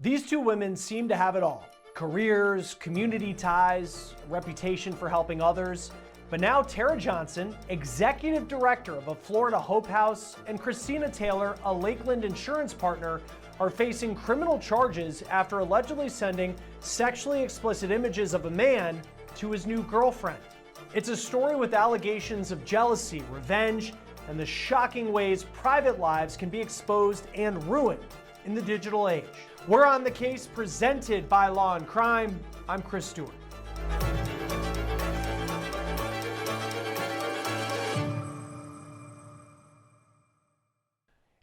These two women seem to have it all. Careers, community ties, reputation for helping others. But now Tara Johnson, executive director of a Florida Hope House, and Kristina Taylor, a Lakeland insurance partner, are facing criminal charges after allegedly sending sexually explicit images of a man to his new girlfriend. It's a story with allegations of jealousy, revenge, and the shocking ways private lives can be exposed and ruined in the digital age. We're on the case, presented by Law&Crime. I'm Chris Stewart.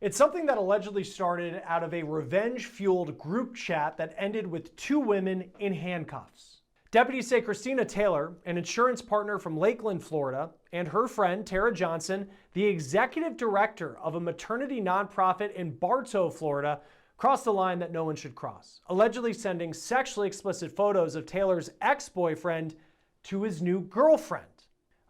It's something that allegedly started out of a revenge-fueled group chat that ended with two women in handcuffs. Deputies say Kristina Taylor, an insurance partner from Lakeland, Florida, and her friend Tara Johnson, the executive director of a maternity nonprofit in Bartow, Florida, crossed the line that no one should cross, allegedly sending sexually explicit photos of Taylor's ex-boyfriend to his new girlfriend.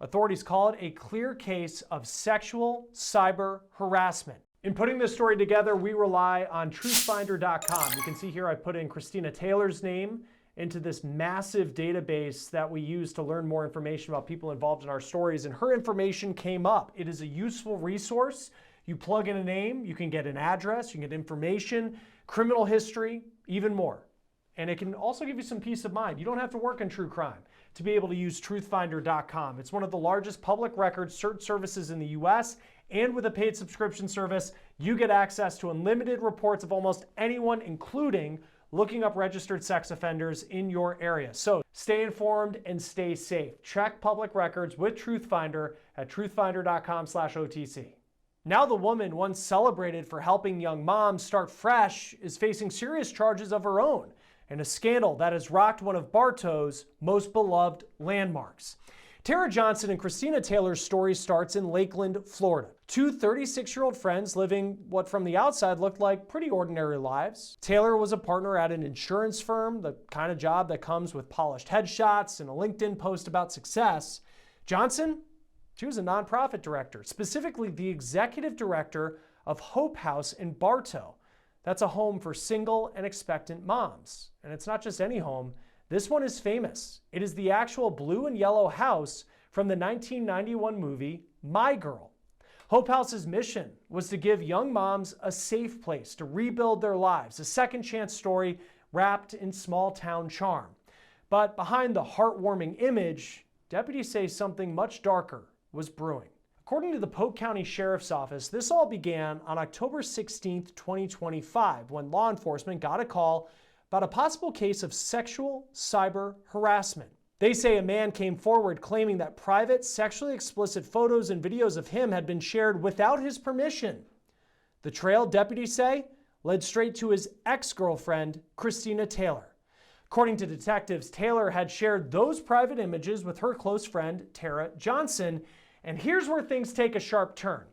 Authorities call it a clear case of sexual cyber harassment. In putting this story together, we rely on truthfinder.com. You can see here I put in Kristina Taylor's name into this massive database that we use to learn more information about people involved in our stories, and her information came up. It is a useful resource. You plug in a name, you can get an address, you can get information, criminal history, even more. And it can also give you some peace of mind. You don't have to work in true crime to be able to use truthfinder.com. It's one of the largest public record search services in the US, and with a paid subscription service, you get access to unlimited reports of almost anyone, including looking up registered sex offenders in your area. So stay informed and stay safe. Check public records with Truthfinder at truthfinder.com/OTC. Now the woman once celebrated for helping young moms start fresh is facing serious charges of her own in a scandal that has rocked one of Bartow's most beloved landmarks. Tara Johnson and Kristina Taylor's story starts in Lakeland, Florida. Two 36-year-old friends living what from the outside looked like pretty ordinary lives. Taylor was a partner at an insurance firm, the kind of job that comes with polished headshots and a LinkedIn post about success. Johnson, she was a nonprofit director, specifically the executive director of Hope House in Bartow. That's a home for single and expectant moms. And it's not just any home. This one is famous. It is the actual blue and yellow house from the 1991 movie, My Girl. Hope House's mission was to give young moms a safe place to rebuild their lives, a second chance story wrapped in small town charm. But behind the heartwarming image, deputies say something much darker was brewing. According to the Polk County Sheriff's Office, this all began on October 16, 2025, when law enforcement got a call about a possible case of sexual cyber harassment. They say a man came forward claiming that private, sexually explicit photos and videos of him had been shared without his permission. The trail, deputies say, led straight to his ex-girlfriend, Kristina Taylor. According to detectives, Taylor had shared those private images with her close friend, Tara Johnson. And here's where things take a sharp turn.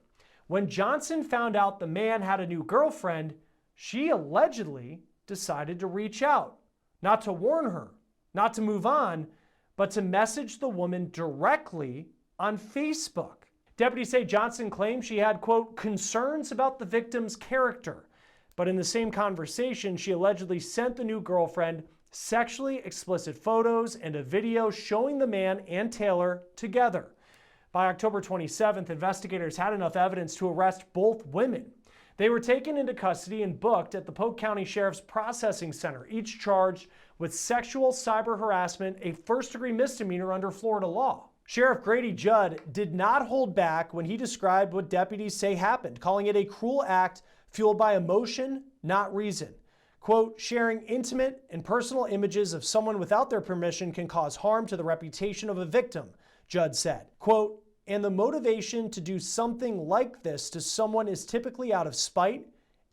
When Johnson found out the man had a new girlfriend, she allegedly decided to reach out, not to warn her, not to move on, but to message the woman directly on Facebook. Deputies say Johnson claimed she had, quote, concerns about the victim's character. But in the same conversation, she allegedly sent the new girlfriend sexually explicit photos and a video showing the man and Taylor together. By October 27th, investigators had enough evidence to arrest both women. They were taken into custody and booked at the Polk County Sheriff's Processing Center, each charged with sexual cyber harassment, a first-degree misdemeanor under Florida law. Sheriff Grady Judd did not hold back when he described what deputies say happened, calling it a cruel act fueled by emotion, not reason. Quote, sharing intimate and personal images of someone without their permission can cause harm to the reputation of a victim, Judd said. Quote, and the motivation to do something like this to someone is typically out of spite,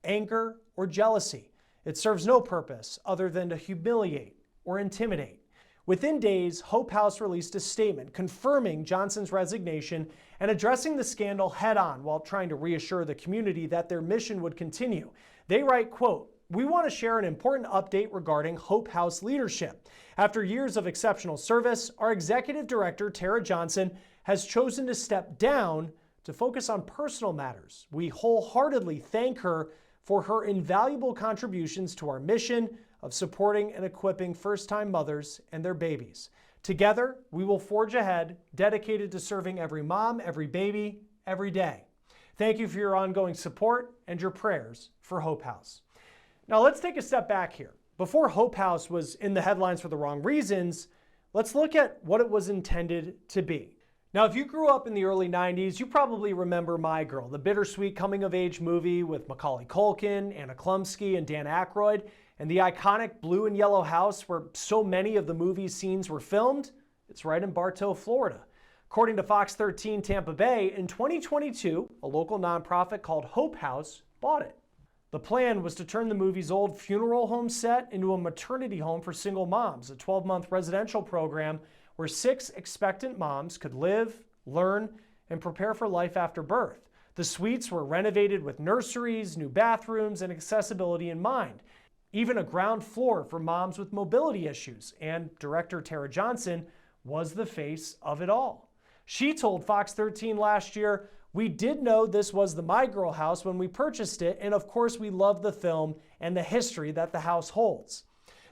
anger, or jealousy. It serves no purpose other than to humiliate or intimidate. Within days, Hope House released a statement confirming Johnson's resignation and addressing the scandal head-on while trying to reassure the community that their mission would continue. They write, quote, we want to share an important update regarding Hope House leadership. After years of exceptional service, our executive director, Tara Johnson, has chosen to step down to focus on personal matters. We wholeheartedly thank her for her invaluable contributions to our mission of supporting and equipping first-time mothers and their babies. Together, we will forge ahead, dedicated to serving every mom, every baby, every day. Thank you for your ongoing support and your prayers for Hope House. Now let's take a step back here. Before Hope House was in the headlines for the wrong reasons, let's look at what it was intended to be. Now, if you grew up in the early 90s, you probably remember My Girl, the bittersweet coming-of-age movie with Macaulay Culkin, Anna Klumsky, and Dan Aykroyd, and the iconic blue and yellow house where so many of the movie's scenes were filmed. It's right in Bartow, Florida. According to Fox 13 Tampa Bay, in 2022, a local nonprofit called Hope House bought it. The plan was to turn the movie's old funeral home set into a maternity home for single moms, a 12-month residential program where 6 expectant moms could live, learn, and prepare for life after birth. The suites were renovated with nurseries, new bathrooms, and accessibility in mind. Even a ground floor for moms with mobility issues, and director Tara Johnson was the face of it all. She told Fox 13 last year, "We did know this was the My Girl house when we purchased it, and of course we love the film and the history that the house holds."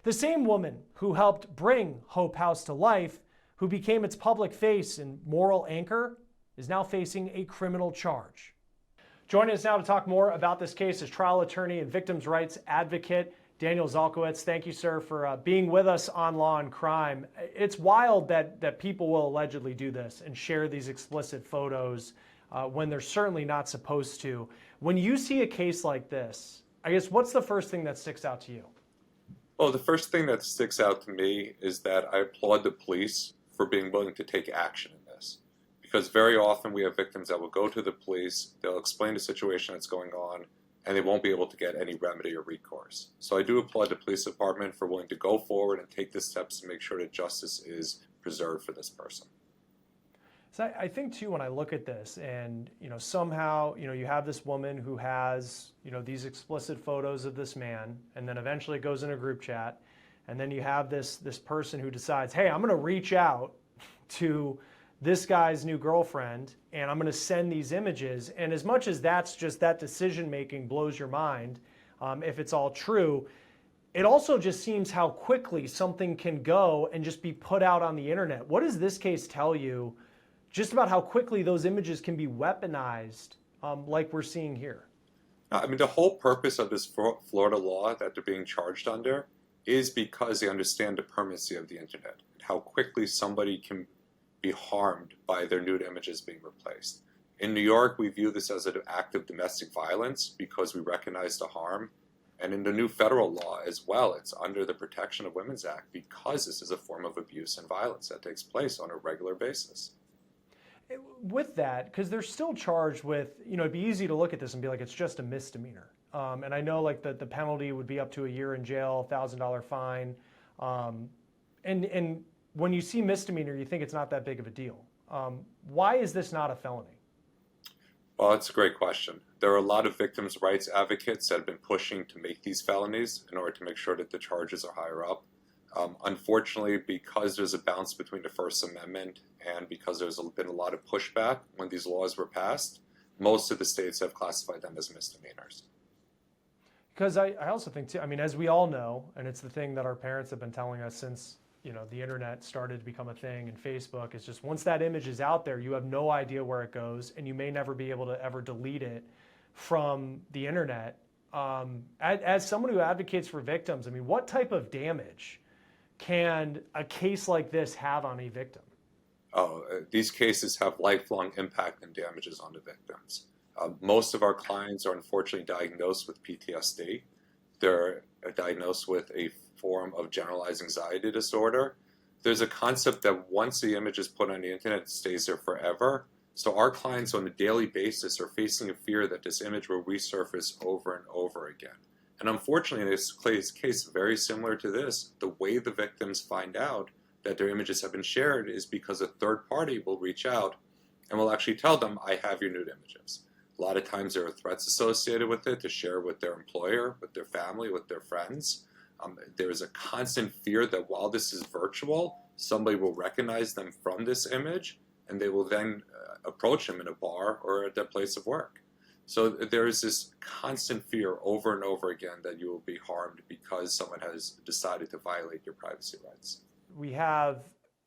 The same woman who helped bring Hope House to life, who became its public face and moral anchor, is now facing a criminal charge. Joining us now to talk more about this case is trial attorney and victims' rights advocate Daniel Zalkowicz. Thank you, sir, for being with us on Law and Crime. It's wild that people will allegedly do this and share these explicit photos when they're certainly not supposed to. When you see a case like this, I guess what's the first thing that sticks out to you? Well, the first thing that sticks out to me is that I applaud the police for being willing to take action in this. Because very often we have victims that will go to the police, they'll explain the situation that's going on, and they won't be able to get any remedy or recourse. So I do applaud the police department for willing to go forward and take the steps to make sure that justice is preserved for this person. So I think too, when I look at this and, somehow, you have this woman who has, these explicit photos of this man, and then eventually it goes in a group chat. And then you have this person who decides, hey, I'm going to reach out to this guy's new girlfriend, and I'm going to send these images. And as much as that's just that decision-making blows your mind, if it's all true, it also just seems how quickly something can go and just be put out on the internet. What does this case tell you just about how quickly those images can be weaponized like we're seeing here? I mean, the whole purpose of this Florida law that they're being charged under is because they understand the permanency of the internet, how quickly somebody can be harmed by their nude images being replaced. In New York, we view this as an act of domestic violence because we recognize the harm. And in the new federal law as well, it's under the Protection of Women's Act because this is a form of abuse and violence that takes place on a regular basis. With that, because they're still charged with, it'd be easy to look at this and be like, it's just a misdemeanor. And I know like the penalty would be up to a year in jail, $1,000 fine. And when you see misdemeanor, you think it's not that big of a deal. Why is this not a felony? Well, that's a great question. There are a lot of victims' rights advocates that have been pushing to make these felonies in order to make sure that the charges are higher up. Unfortunately, because there's a balance between the First Amendment and because there's been a lot of pushback when these laws were passed, most of the states have classified them as misdemeanors. Because I also think, too, as we all know, and it's the thing that our parents have been telling us since, the internet started to become a thing and Facebook, is just once that image is out there, you have no idea where it goes and you may never be able to ever delete it from the internet. As someone who advocates for victims, what type of damage can a case like this have on a victim? These cases have lifelong impact and damages on the victims. Most of our clients are unfortunately diagnosed with PTSD. They're diagnosed with a form of generalized anxiety disorder. There's a concept that once the image is put on the internet, it stays there forever. So our clients on a daily basis are facing a fear that this image will resurface over and over again. And unfortunately, in this case, very similar to this, the way the victims find out that their images have been shared is because a third party will reach out and will actually tell them, I have your nude images. A lot of times there are threats associated with it to share with their employer, with their family, with their friends. There is a constant fear that while this is virtual, somebody will recognize them from this image and they will then approach them in a bar or at their place of work. So there is this constant fear over and over again that you will be harmed because someone has decided to violate your privacy rights. We have,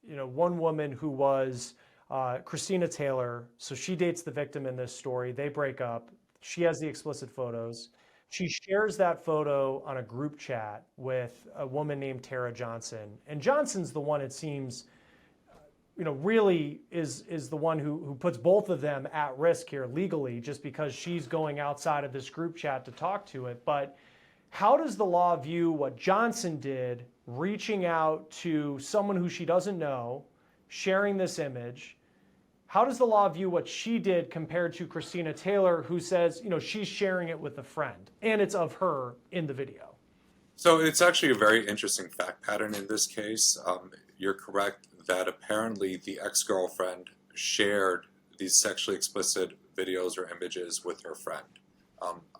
one woman who was Kristina Taylor. So she dates the victim in this story. They break up. She has the explicit photos. She shares that photo on a group chat with a woman named Tara Johnson. And Johnson's the one, it seems, really is the one who puts both of them at risk here legally, just because she's going outside of this group chat to talk to it. But how does the law view what Johnson did, reaching out to someone who she doesn't know, sharing this image? How does the law view what she did compared to Kristina Taylor, who says, she's sharing it with a friend and it's of her in the video? So it's actually a very interesting fact pattern in this case. You're correct that apparently the ex-girlfriend shared these sexually explicit videos or images with her friend.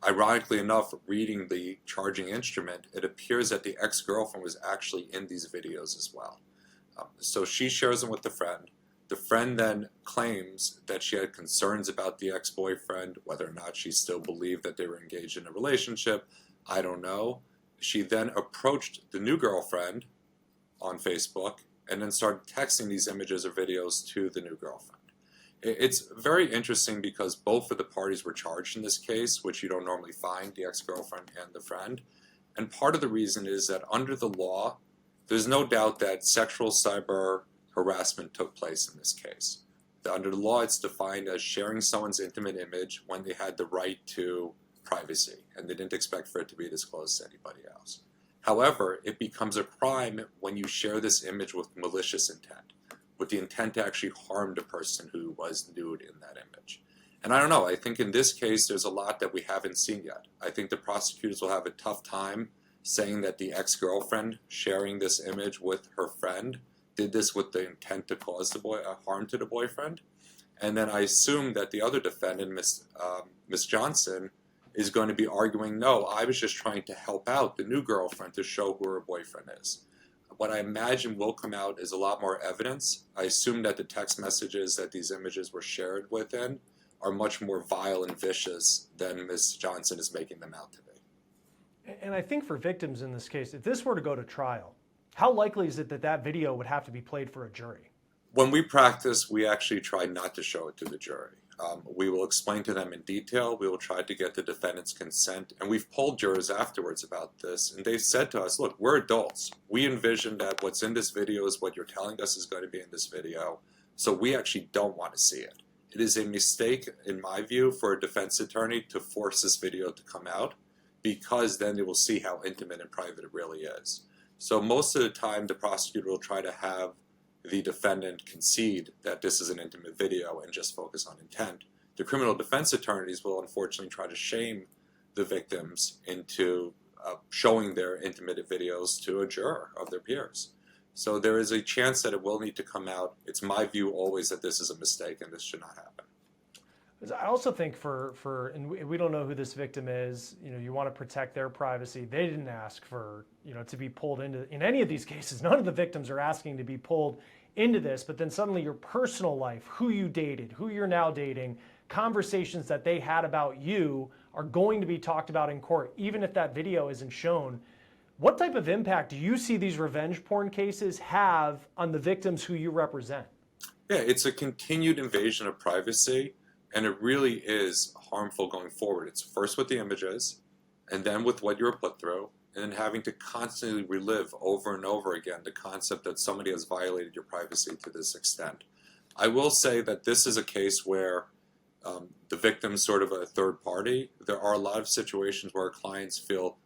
Ironically enough, reading the charging instrument, it appears that the ex-girlfriend was actually in these videos as well. So she shares them with the friend. The friend then claims that she had concerns about the ex-boyfriend, whether or not she still believed that they were engaged in a relationship, I don't know. She then approached the new girlfriend on Facebook and then started texting these images or videos to the new girlfriend. It's very interesting because both of the parties were charged in this case, which you don't normally find, the ex-girlfriend and the friend. And part of the reason is that under the law, there's no doubt that sexual cyber harassment took place in this case. Under the law, it's defined as sharing someone's intimate image when they had the right to privacy and they didn't expect for it to be disclosed to anybody else. However, it becomes a crime when you share this image with malicious intent, with the intent to actually harm the person who was nude in that image. And I don't know, I think in this case, there's a lot that we haven't seen yet. I think the prosecutors will have a tough time saying that the ex-girlfriend sharing this image with her friend did this with the intent to cause the harm to the boyfriend. And then I assume that the other defendant, Miss Johnson, is going to be arguing, no, I was just trying to help out the new girlfriend to show who her boyfriend is. What I imagine will come out is a lot more evidence. I assume that the text messages that these images were shared within are much more vile and vicious than Miss Johnson is making them out to be. And I think for victims in this case, if this were to go to trial, how likely is it that that video would have to be played for a jury? When we practice, we actually try not to show it to the jury. We will explain to them in detail. We will try to get the defendant's consent. And we've polled jurors afterwards about this. And they've said to us, look, we're adults. We envision that what's in this video is what you're telling us is going to be in this video. So we actually don't want to see it. It is a mistake, in my view, for a defense attorney to force this video to come out, because then they will see how intimate and private it really is. So most of the time, the prosecutor will try to have the defendant concede that this is an intimate video and just focus on intent. The criminal defense attorneys will unfortunately try to shame the victims into showing their intimate videos to a juror of their peers. So there is a chance that it will need to come out. It's my view always that this is a mistake and this should not happen. I also think and we don't know who this victim is, you want to protect their privacy. They didn't ask for, to be pulled into, in any of these cases, none of the victims are asking to be pulled into this, but then suddenly your personal life, who you dated, who you're now dating, conversations that they had about you are going to be talked about in court, even if that video isn't shown. What type of impact do you see these revenge porn cases have on the victims who you represent? Yeah, it's a continued invasion of privacy. And it really is harmful going forward. It's first with the images, and then with what you were put through, and then having to constantly relive over and over again the concept that somebody has violated your privacy to this extent. I will say that this is a case where the victim's sort of a third party. There are a lot of situations where clients feel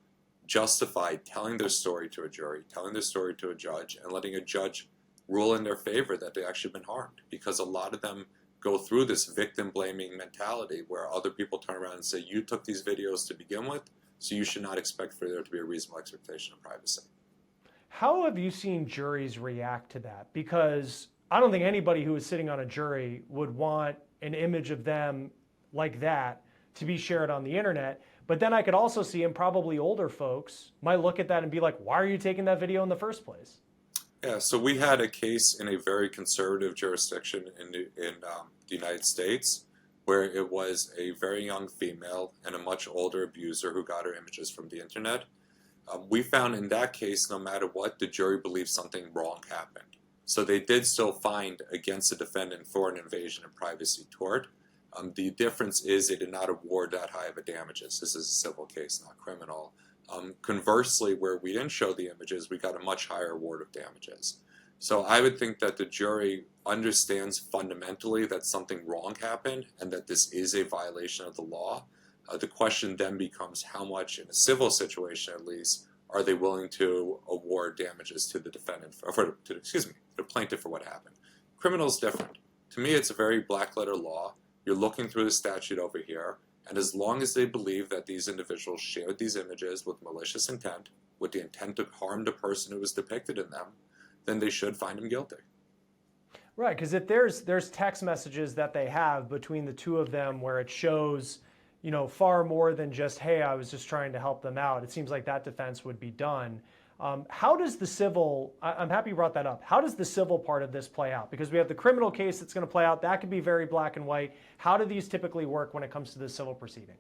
justified telling their story to a jury, telling their story to a judge, and letting a judge rule in their favor that they've actually been harmed. Because a lot of them go through this victim-blaming mentality where other people turn around and say, you took these videos to begin with, so you should not expect for there to be a reasonable expectation of privacy. How have you seen juries react to that? Because I don't think anybody who is sitting on a jury would want an image of them like that to be shared on the internet. But then I could also see, and probably older folks might look at that and be like, why are you taking that video in the first place? Yeah, so we had a case in a very conservative jurisdiction in the United States where it was a very young female and a much older abuser who got her images from the internet. We found in that case, no matter what, the jury believed something wrong happened. So they did still find against the defendant for an invasion of privacy tort. The difference is they did not award that high of a damages. This is a civil case, not criminal. Conversely, where we didn't show the images, we got a much higher award of damages. So I would think that the jury understands fundamentally that something wrong happened and that this is a violation of the law. The question then becomes how much, in a civil situation at least, are they willing to award damages to the defendant, or the plaintiff for what happened. Criminal is different. To me, it's a very black letter law. You're looking through the statute over here, and as long as they believe that these individuals shared these images with malicious intent, with the intent to harm the person who was depicted in them, then they should find them guilty. Right, because if there's text messages that they have between the two of them where it shows, you know, far more than just, hey, I was just trying to help them out. It seems like that defense would be done. How does the civil, I'm happy you brought that up. How does the civil part of this play out? Because we have the criminal case that's going to play out. That could be very black and white. How do these typically work when it comes to the civil proceedings?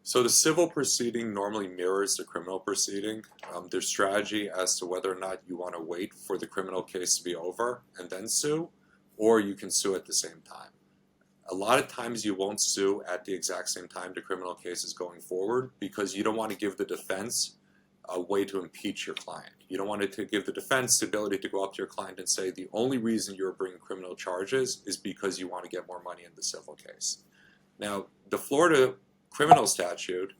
So the civil proceeding normally mirrors the criminal proceeding. There's strategy as to whether or not you want to wait for the criminal case to be over and then sue, or you can sue at the same time. A lot of times you won't sue at the exact same time the criminal case is going forward because you don't want to give the defense a way to impeach your client. You don't want to give the defense the ability to go up to your client and say the only reason you're bringing criminal charges is because you want to get more money in the civil case. Now, the Florida criminal statute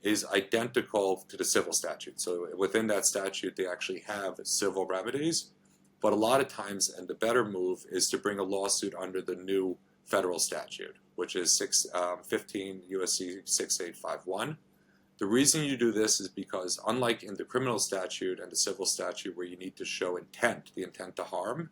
is identical to the civil statute. So within that statute, they actually have civil remedies. But a lot of times, and the better move is to bring a lawsuit under the new federal statute, which is 15 U.S.C. 6851. The reason you do this is because unlike in the criminal statute and the civil statute where you need to show intent, the intent to harm,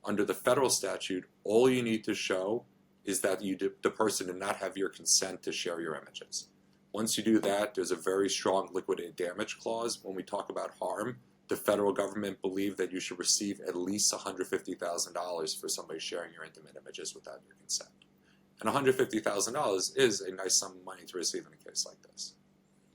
under the federal statute, all you need to show is that the person did not have your consent to share your images. Once you do that, there's a very strong liquidated damage clause. When we talk about harm, the federal government believed that you should receive at least $150,000 for somebody sharing your intimate images without your consent. And $150,000 is a nice sum of money to receive in a case like this.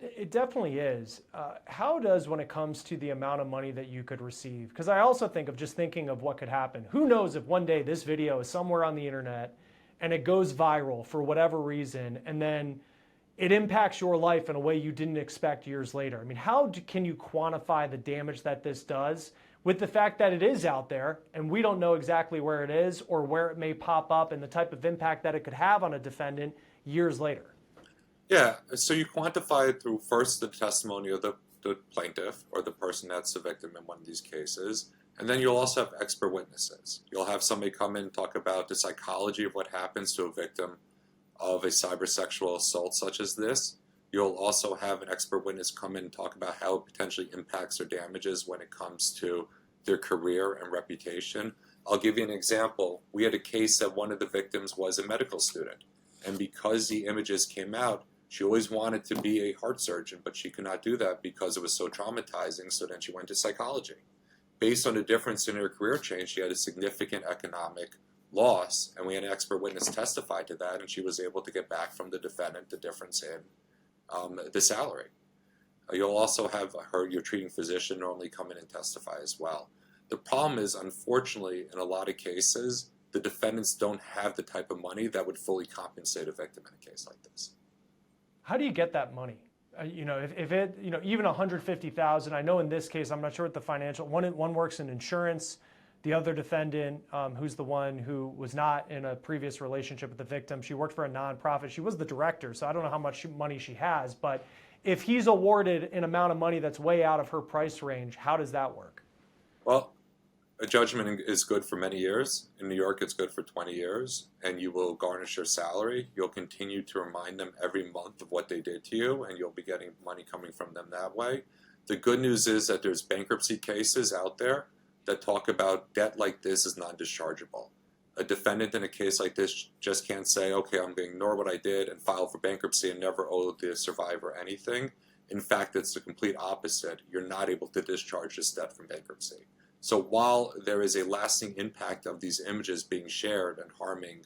It definitely is. How does, when it comes to the amount of money that you could receive, because I also think of just thinking of what could happen. Who knows if one day this video is somewhere on the internet and it goes viral for whatever reason, and then it impacts your life in a way you didn't expect years later. I mean, can you quantify the damage that this does with the fact that it is out there and we don't know exactly where it is or where it may pop up and the type of impact that it could have on a defendant years later? Yeah, so you quantify it through first the testimony of the plaintiff or the person that's the victim in one of these cases, and then you'll also have expert witnesses. You'll have somebody come in and talk about the psychology of what happens to a victim of a cybersexual assault such as this. You'll also have an expert witness come in and talk about how it potentially impacts or damages when it comes to their career and reputation. I'll give you an example. We had a case that one of the victims was a medical student, and because the images came out, she always wanted to be a heart surgeon, but she could not do that because it was so traumatizing, so then she went to psychology. Based on the difference in her career change, she had a significant economic loss, and we had an expert witness testify to that, and she was able to get back from the defendant the difference in the salary. You'll also have your treating physician normally come in and testify as well. The problem is, unfortunately, in a lot of cases, the defendants don't have the type of money that would fully compensate a victim in a case like this. How do you get that money? If it, even $150,000, I know in this case, I'm not sure what the financial, one works in insurance, the other defendant, who's the one who was not in a previous relationship with the victim, she worked for a nonprofit. She was the director, so I don't know how much money she has, but if he's awarded an amount of money that's way out of her price range, how does that work? Well, a judgment is good for many years. In New York, it's good for 20 years, and you will garnish your salary. You'll continue to remind them every month of what they did to you, and you'll be getting money coming from them that way. The good news is that there's bankruptcy cases out there that talk about debt like this is non-dischargeable. A defendant in a case like this just can't say, okay, I'm going to ignore what I did and file for bankruptcy and never owe the survivor anything. In fact, it's the complete opposite. You're not able to discharge this debt from bankruptcy. So while there is a lasting impact of these images being shared and harming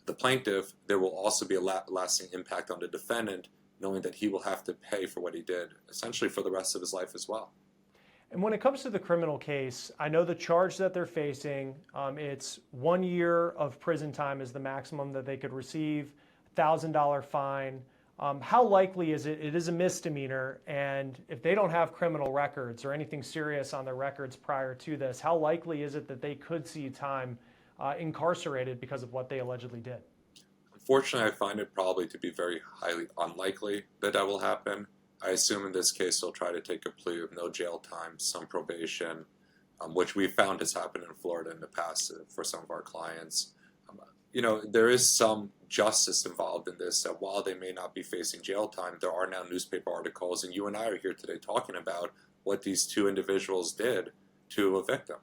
the plaintiff, there will also be a lasting impact on the defendant, knowing that he will have to pay for what he did, essentially for the rest of his life as well. And when it comes to the criminal case, I know the charge that they're facing, it's 1 year of prison time is the maximum that they could receive, $1,000 fine. How likely is it? It is a misdemeanor, and if they don't have criminal records or anything serious on their records prior to this, how likely is it that they could see time incarcerated because of what they allegedly did? Unfortunately, I find it probably to be very highly unlikely that that will happen. I assume in this case they'll try to take a plea of no jail time, some probation, which we found has happened in Florida in the past for some of our clients. There is some justice involved in this, that while they may not be facing jail time, there are now newspaper articles, and you and I are here today talking about what these two individuals did to a victim.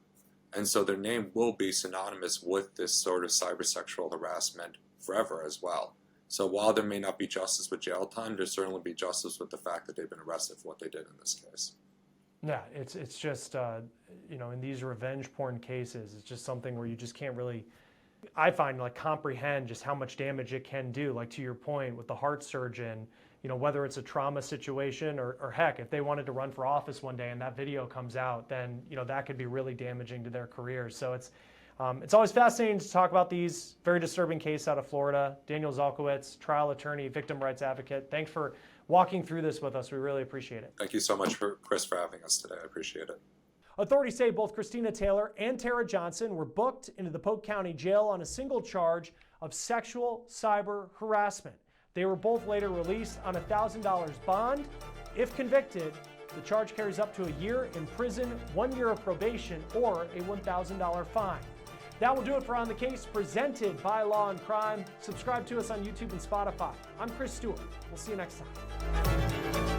And so their name will be synonymous with this sort of cybersexual harassment forever as well. So while there may not be justice with jail time, there certainly will be justice with the fact that they've been arrested for what they did in this case. Yeah, it's just, in these revenge porn cases, it's just something where you just can't really, I find, like, comprehend just how much damage it can do. Like, to your point with the heart surgeon, whether it's a trauma situation or heck, if they wanted to run for office one day and that video comes out, then, that could be really damaging to their careers. So it's always fascinating to talk about these. Very disturbing case out of Florida. Daniel Zalkowicz, trial attorney, victim rights advocate. Thanks for walking through this with us. We really appreciate it. Thank you so much, Chris, for having us today. I appreciate it. Authorities say both Kristina Taylor and Tara Johnson were booked into the Polk County Jail on a single charge of sexual cyber harassment. They were both later released on a $1,000 bond. If convicted, the charge carries up to a year in prison, 1 year of probation, or a $1,000 fine. That will do it for On the Case, presented by Law&Crime. Subscribe to us on YouTube and Spotify. I'm Chris Stewart. We'll see you next time.